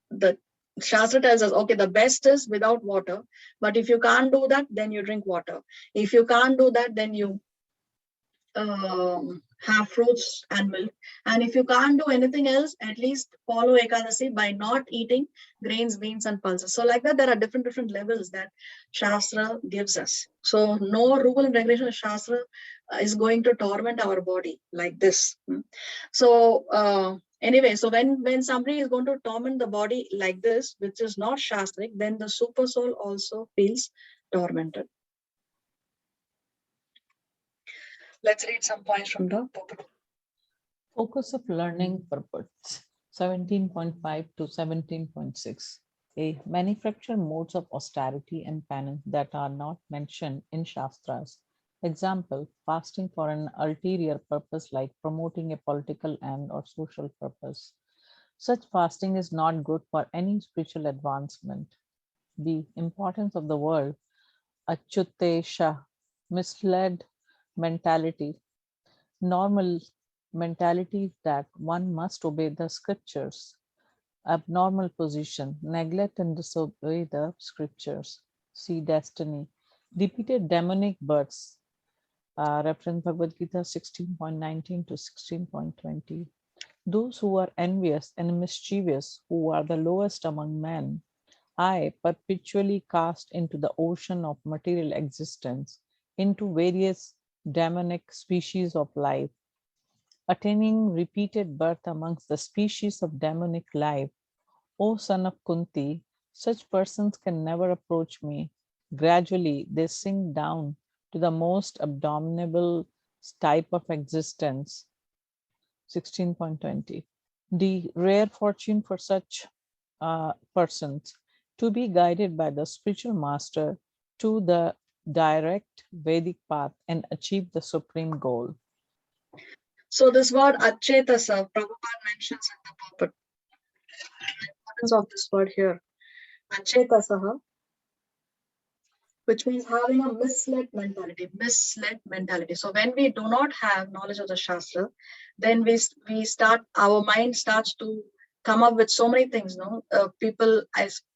The Shastra tells us, okay, the best is without water, but if you can't do that, then you drink water. If you can't do that, then you have fruits and milk. And if you can't do anything else, at least follow Ekadasi by not eating grains, beans, and pulses. So like that, there are different levels that Shastra gives us. So no rule and regulation of Shastra is going to torment our body like this. So anyway, so when somebody is going to torment the body like this, which is not Shastric, then the super soul also feels tormented. Let's read some points from the book. Focus of learning purports 17.5 to 17.6. A manufacture modes of austerity and penance that are not mentioned in Shastras. Example, fasting for an ulterior purpose like promoting a political end or social purpose. Such fasting is not good for any spiritual advancement. B. Importance of the word Achyutesha, misled mentality. Normal mentality that one must obey the scriptures. Abnormal position, neglect and disobey the scriptures. See destiny. Repeated demonic births. Reference Bhagavad Gita 16.19 to 16.20. Those who are envious and mischievous, who are the lowest among men, I perpetually cast into the ocean of material existence, into various demonic species of life, attaining repeated birth amongst the species of demonic life. O son of Kunti, such persons can never approach me. Gradually, they sink down to the most abominable type of existence. 16.20. The rare fortune for such persons to be guided by the spiritual master to the direct Vedic path and achieve the supreme goal. So this word Achetasa, Prabhupada mentions in the purport. The importance of this word here, Achetasaha, which means having a misled mentality. So when we do not have knowledge of the Shastra, then our mind starts to come up with so many things. People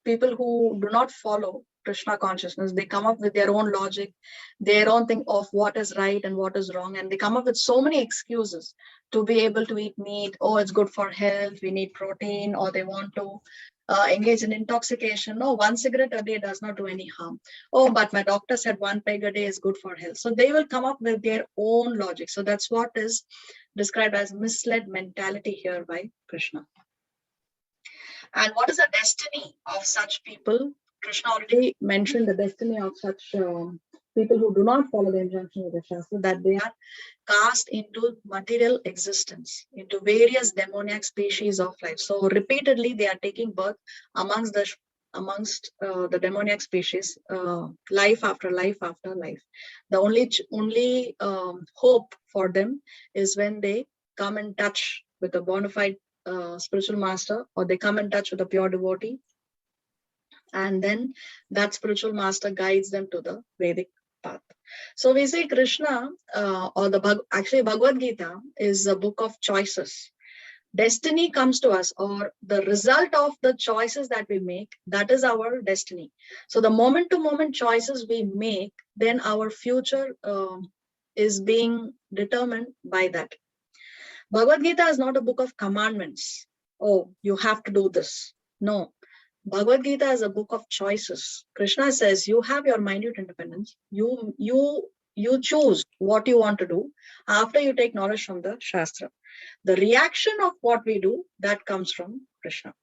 who do not follow Krishna consciousness, they come up with their own logic, their own thing of what is right and what is wrong, and they come up with so many excuses to be able to eat meat. Oh, it's good for health, we need protein, or they want to engage in intoxication. No, one cigarette a day does not do any harm. Oh, but my doctor said one peg a day is good for health. So they will come up with their own logic. So that's what is described as misled mentality here by Krishna. And what is the destiny of such people? Krishna already mentioned the destiny of such people who do not follow the injunction of the Shastra, that they are cast into material existence, into various demoniac species of life. So repeatedly they are taking birth amongst the amongst the demoniac species, life after life after life. The only hope for them is when they come in touch with a bona fide spiritual master, or they come in touch with a pure devotee, and then that spiritual master guides them to the Vedic path. So we say Krishna, or actually Bhagavad Gita is a book of choices. Destiny comes to us, or the result of the choices that we make, that is our destiny. So the moment to moment choices we make, then our future is being determined by that. Bhagavad Gita is not a book of commandments. Oh, you have to do this. No. Bhagavad Gita is a book of choices. Krishna says you have your minute independence. You choose what you want to do after you take knowledge from the Shastra. The reaction of what we do, that comes from Krishna.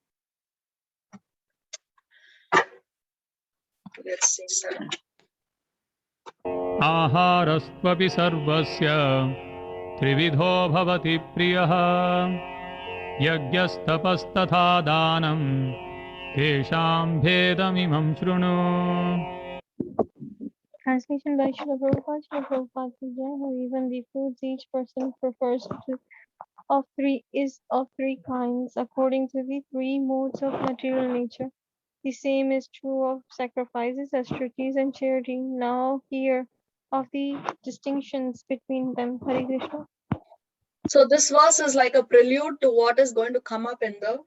Let's see, sir. आहारस्त्वपि सर्वस्य त्रिविधो भवति प्रियः यज्ञस्तपस्तथा दानं तेषां भेदमिमं शृणु. Translation by Srila Prabhupada. Srila Prabhupada says, even the foods each person prefers of three kinds according to the three modes of material nature. The same is true of sacrifices, austerities, and charity. Now hear of the distinctions between them. Hare Krishna. So this verse is like a prelude to what is going to come up in the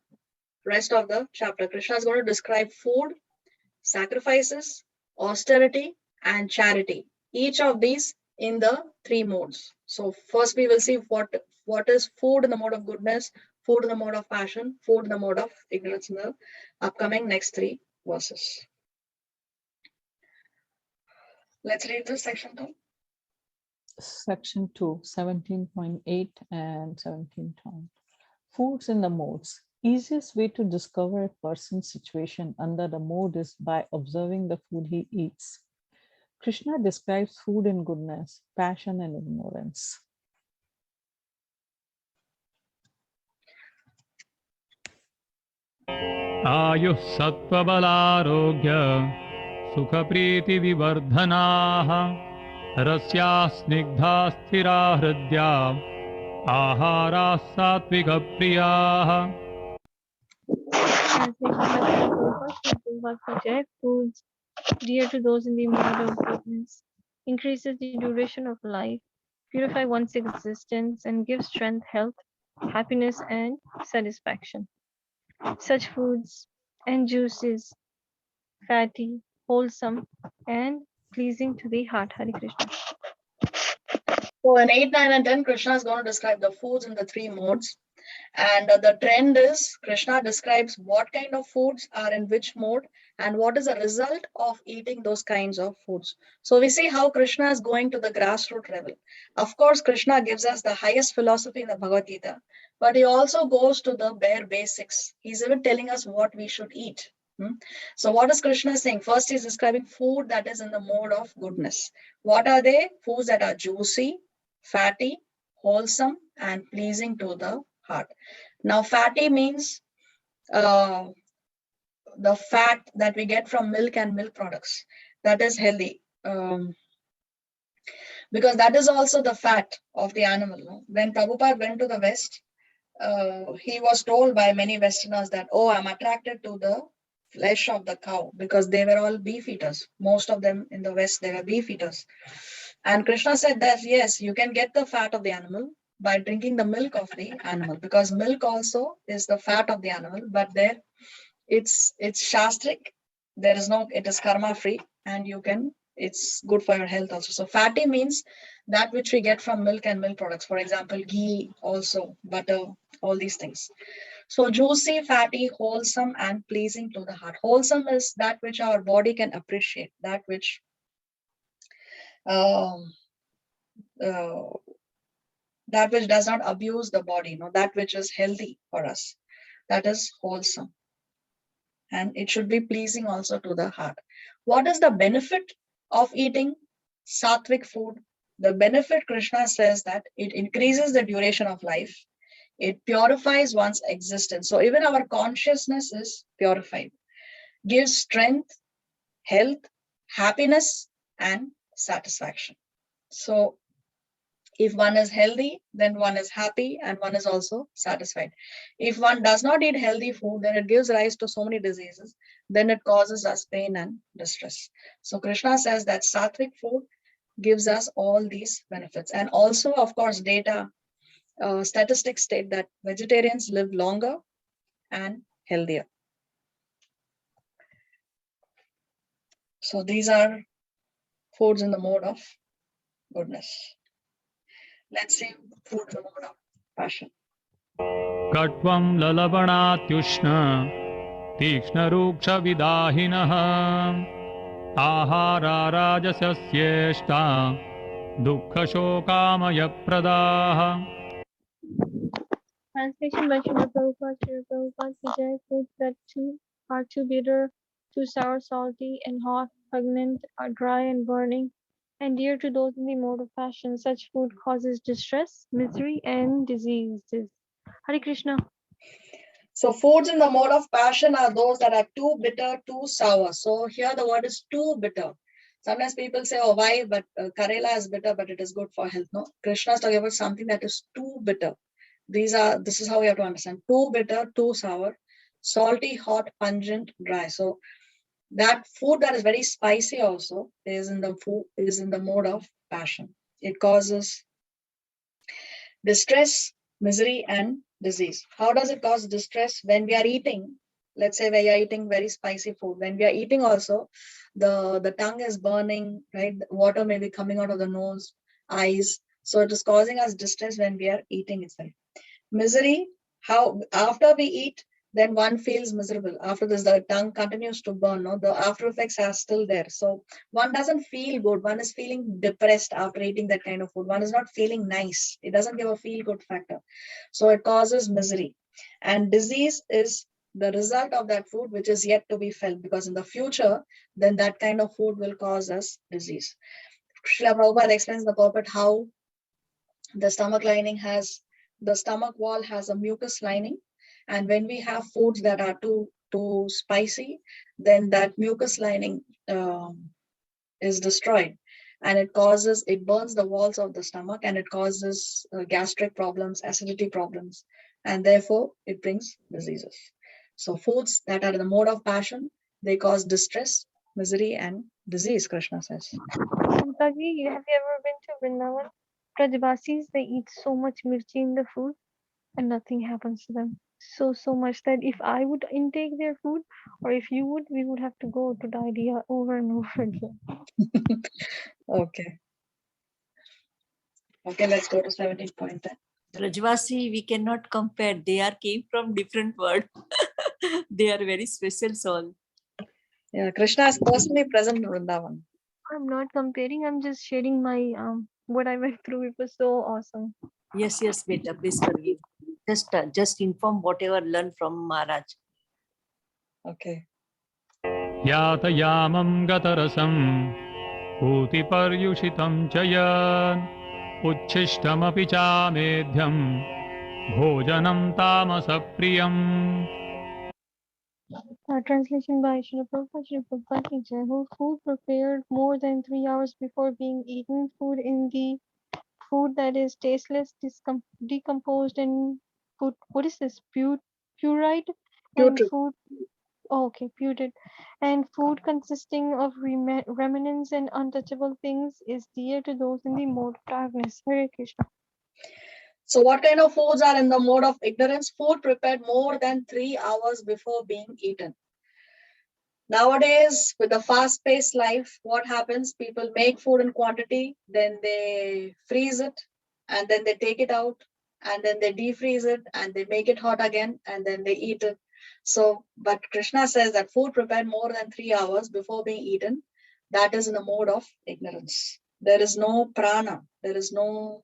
rest of the chapter. Krishna is going to describe food, sacrifices, austerity, and charity. Each of these in the three modes. So first we will see what is food in the mode of goodness, food in the mode of passion, food in the mode of ignorance in the upcoming next three verses. Let's read this section 2. Section 2, 17.8 and 17.9. Foods in the modes. Easiest way to discover a person's situation under the mode is by observing the food he eats. Krishna describes food in goodness, passion, and ignorance. आयुः सत्त्वबलारोग्य सुखप्रीतिविवर्धनाः रस्याः स्निग्धा स्थिरा हृद्या आहाराः सात्विकप्रियाः. Foods dear to those in the mode of goodness increases the duration of life, purify one's existence, and give strength, health, happiness, and satisfaction. Such foods and juices, fatty, wholesome, and pleasing to the heart. Hare Krishna. So in 8, 9, and 10, Krishna is going to describe the foods in the three modes. And the trend is Krishna describes what kind of foods are in which mode and what is the result of eating those kinds of foods. So we see how Krishna is going to the grassroots level. Of course, Krishna gives us the highest philosophy in the Bhagavad Gita, but he also goes to the bare basics. He's even telling us what we should eat. So what is Krishna saying? First, he's describing food that is in the mode of goodness. What are they? Foods that are juicy, fatty, wholesome, and pleasing to the heart. Now, fatty means the fat that we get from milk and milk products. That is healthy. Because that is also the fat of the animal. When Prabhupada went to the West, he was told by many Westerners that, oh, I'm attracted to the flesh of the cow, because they were all beef eaters. Most of them in the West, they were beef eaters. And Krishna said that, yes, you can get the fat of the animal by drinking the milk of the animal, because milk also is the fat of the animal, but there it's shastric. There is no, it is karma free, and you can, it's good for your health also. So fatty means that which we get from milk and milk products. For example, ghee, also butter, all these things. So juicy, fatty, wholesome, and pleasing to the heart. Wholesome is that which our body can appreciate, that which that which does not abuse the body, that which is healthy for us. That is wholesome. And it should be pleasing also to the heart. What is the benefit of eating sattvic food? The benefit, Krishna says that it increases the duration of life. It purifies one's existence. So even our consciousness is purified. gives strength, health, happiness, and satisfaction. So if one is healthy, then one is happy and one is also satisfied. If one does not eat healthy food, then it gives rise to so many diseases. Then it causes us pain and distress. So Krishna says that sattvic food gives us all these benefits. And also, of course, statistics state that vegetarians live longer and healthier. So these are foods in the mode of goodness. Let's see foods in the mode of passion. कट्वं ललवणात्युष्ण तीक्ष्णरूक्षविदाहिनः आहारा राजसस्येष्टा दुःखशोकामयप्रदाः. Translation by Srila Prabhupada. Srila Prabhupada ki jai. Foods that are too bitter, too sour, salty, and hot, pregnant, are dry and burning, and dear to those in the mode of passion. Such food causes distress, misery, and diseases. Hare Krishna. So foods in the mode of passion are those that are too bitter, too sour. So here the word is too bitter. Sometimes people say, oh, why? But Karela is bitter, but it is good for health. No, Krishna is talking about something that is too bitter. This is how we have to understand. Too bitter, too sour, salty, hot, pungent, dry. So that food that is very spicy also is in the mode of passion. It causes distress, misery, and disease. How does it cause distress? When we are eating, let's say we are eating very spicy food. When we are eating also, the tongue is burning, right? Water may be coming out of the nose, eyes. So it is causing us distress when we are eating itself. Misery, how after we eat, then one feels miserable. After this, the tongue continues to burn. No, the after effects are still there. So one doesn't feel good. One is feeling depressed after eating that kind of food. One is not feeling nice. It doesn't give a feel good factor. So it causes misery. And disease is the result of that food, which is yet to be felt, because in the future, then that kind of food will cause us disease. Srila Prabhupada explains the purport how the stomach wall has a mucus lining, and when we have foods that are too spicy, then that mucus lining is destroyed, and it burns the walls of the stomach, and it causes gastric problems, acidity problems, and therefore it brings diseases. So foods that are in the mode of passion, they cause distress, misery, and disease, Krishna says. Samtaji, have you ever been to Vrindavan? Brajvasis, they eat so much mirchi in the food and nothing happens to them. So much that if I would intake their food, or if you would, we would have to go to diarrhea over and over again. Okay, let's go to 17.10. Rajvasi, we cannot compare. They came from different world. They are very special soul. Yeah, Krishna is personally present in Vrindavan. I'm not comparing. I'm just sharing my what I went through. It was so awesome. Yes, beta, please forgive. Just inform whatever learned from Maharaj. Okay. यातयामं गतरसं पूतिपर्युषितं च यन् उच्छिष्टमपि चामेध्यं भोजनं तामसप्रियम्. Translation by Srila Prabhupada. Srila Prabhupada ki jai. Food prepared more than 3 hours before being eaten. Food that is tasteless, decomposed, and food. What is this? Pureed and Putrid. food. Oh, okay, putrid. And food consisting of remnants and untouchable things is dear to those in the mode of darkness. Hare Krishna. So what kind of foods are in the mode of ignorance? Food prepared more than 3 hours before being eaten. Nowadays, with the fast-paced life, what happens? People make food in quantity, then they freeze it, and then they take it out, and then they defreeze it, and they make it hot again, and then they eat it. So, but Krishna says that food prepared more than 3 hours before being eaten, that is in the mode of ignorance. There is no prana. There is no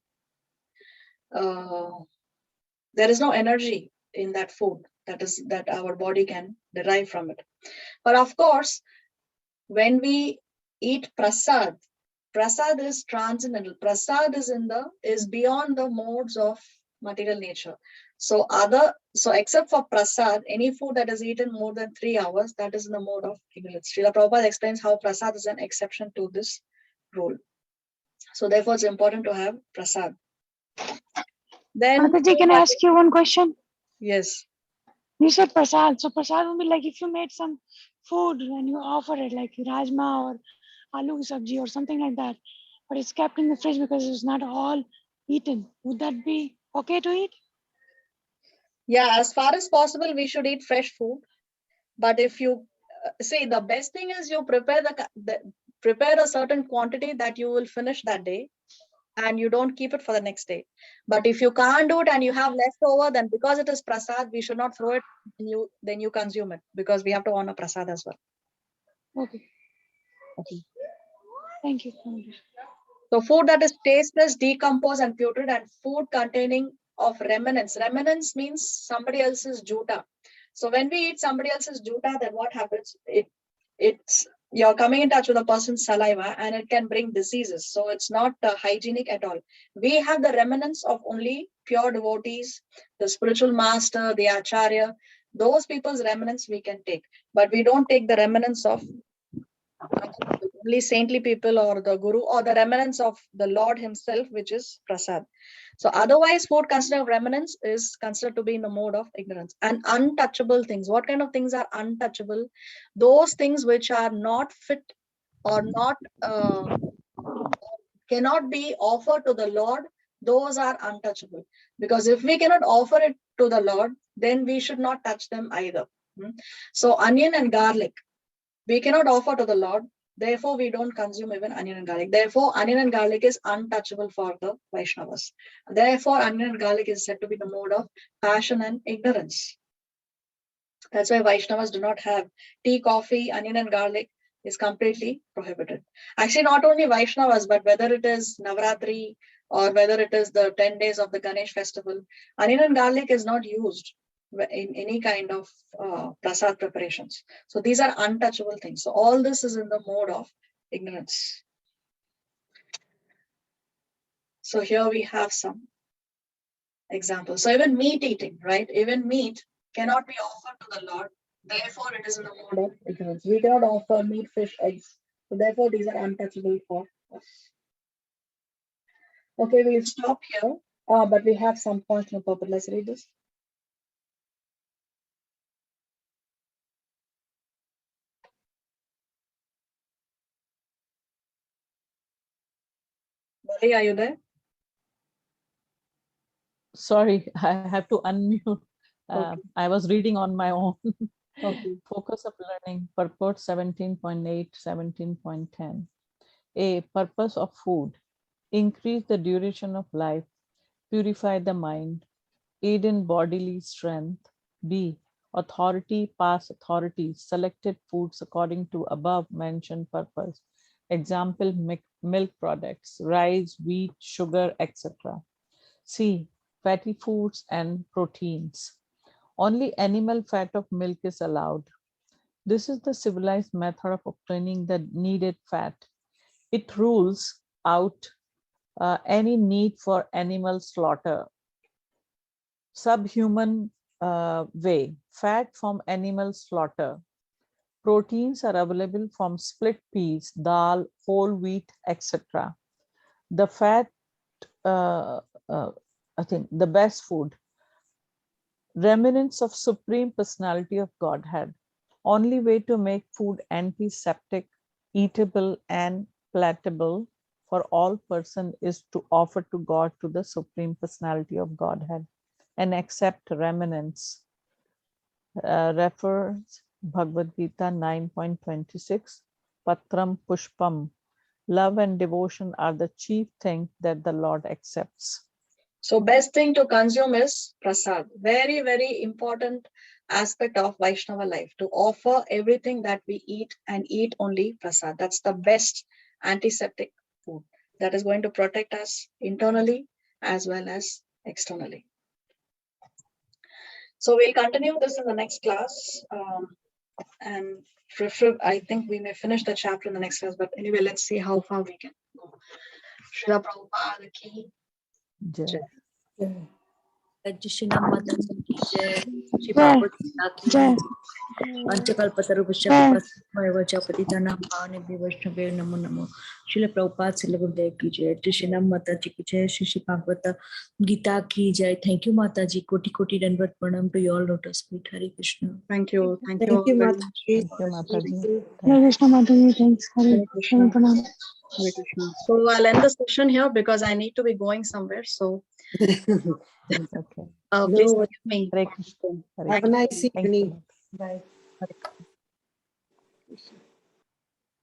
energy in that food that our body can derive from it. But of course, when we eat prasad is transcendental. Prasad is beyond the modes of material nature. So except for prasad, any food that is eaten more than 3 hours, that is in the mode of ignorance. Srila Prabhupada explains how prasad is an exception to this rule. So therefore, it's important to have prasad. Then, Mataji, can I ask you one question? yes. You said prasad. So prasad would be like if you made some food and you offer it, like rajma or aloo sabji or something like that, but it's kept in the fridge because it's not all eaten. Would that be okay to eat? Yeah, as far as possible, we should eat fresh food. But if you see, the best thing is you prepare a certain quantity that you will finish that day, and you don't keep it for the next day. But if you can't do it and you have leftover, then because it is prasad, we should not throw it. Then you consume it, because we have to honor prasad as well. Okay. Thank you. So food that is tasteless, decomposed, and putrid, and food containing of remnants. Remnants means somebody else's juta. So when we eat somebody else's juta, then what happens? It's you're coming in touch with a person's saliva, and it can bring diseases. So it's not hygienic at all. We have the remnants of only pure devotees, the spiritual master, the acharya. Those people's remnants we can take, but we don't take the remnants of only saintly people or the guru or the remnants of the Lord himself, which is prasad. So otherwise, food considered remnants is considered to be in the mode of ignorance. And untouchable things. What kind of things are untouchable? Those things which are not fit or not cannot be offered to the Lord, those are untouchable. Because if we cannot offer it to the Lord, then we should not touch them either. So onion and garlic, we cannot offer to the Lord. Therefore, we don't consume even onion and garlic. Therefore, onion and garlic is untouchable for the Vaishnavas. Therefore, onion and garlic is said to be the mode of passion and ignorance. That's why Vaishnavas do not have tea, coffee, onion and garlic is completely prohibited. Actually, not only Vaishnavas, but whether it is Navratri or whether it is the 10 days of the Ganesh festival, onion and garlic is not used in any kind of prasad preparations. So these are untouchable things. So all this is in the mode of ignorance. So here we have some examples. So even meat eating, right? Even meat cannot be offered to the Lord. Therefore, it is in the mode of ignorance. We cannot offer meat, fish, eggs. So therefore, these are untouchable for us. Okay, we'll stop here. But we have some points in the purpose. Let's read this. Bali, are you there? Sorry, I have to unmute. Okay. I was reading on my own. Okay. Focus of learning, purport 17.8, 17.10. A, purpose of food. Increase the duration of life, purify the mind, aid in bodily strength. B, authority, pass authority, selected foods according to above mentioned purpose. Example, milk products, rice, wheat, sugar, etc. C, fatty foods and proteins. Only animal fat of milk is allowed. This is the civilized method of obtaining the needed fat. It rules out any need for animal slaughter. Subhuman way, fat from animal slaughter. Proteins are available from split peas, dal, whole wheat, etc. The fat, I think the best food. Remnants of Supreme Personality of Godhead. Only way to make food antiseptic, eatable, and palatable for all person is to offer to God, to the Supreme Personality of Godhead, and accept remnants. Refers Bhagavad Gita 9.26, Patram Pushpam. Love and devotion are the chief thing that the Lord accepts. So best thing to consume is prasad. Very, very important aspect of Vaishnava life, to offer everything that we eat and eat only prasad. That's the best antiseptic food that is going to protect us internally as well as externally. So we'll continue this in the next class. And I think we may finish the chapter in the next class, but anyway, let's see how far we can go. Srila Prabhupada ki Jai. Jai. Shri Mata ki jai, Shri Jai. Bhagavad Gita ki Jai. Panchakalpatarubhasya Jai. Kripa Patitanam Bhavane Vaishnave Namo Namo. Srila Prabhupada Srila Gurudev ki jai, Shri Mata ji ki jai, Shri Bhagavad Gita ki jai. Thank you, Mata ji. Koti koti dandavat pranam to you all lotus feet. Hare Krishna. Thank you. Thank you Thank all you, very Mataji. much. Thank you, Mataji. you. Hare Krishna Mataji. Thanks. Hare Hare Krishna. Pranam. Hare Krishna. So I'll end the session here because I need to be going somewhere. So Okay. please No, forgive me. Hare Krishna. Hare have a Krishna. nice Thank you. evening. Bye. Hare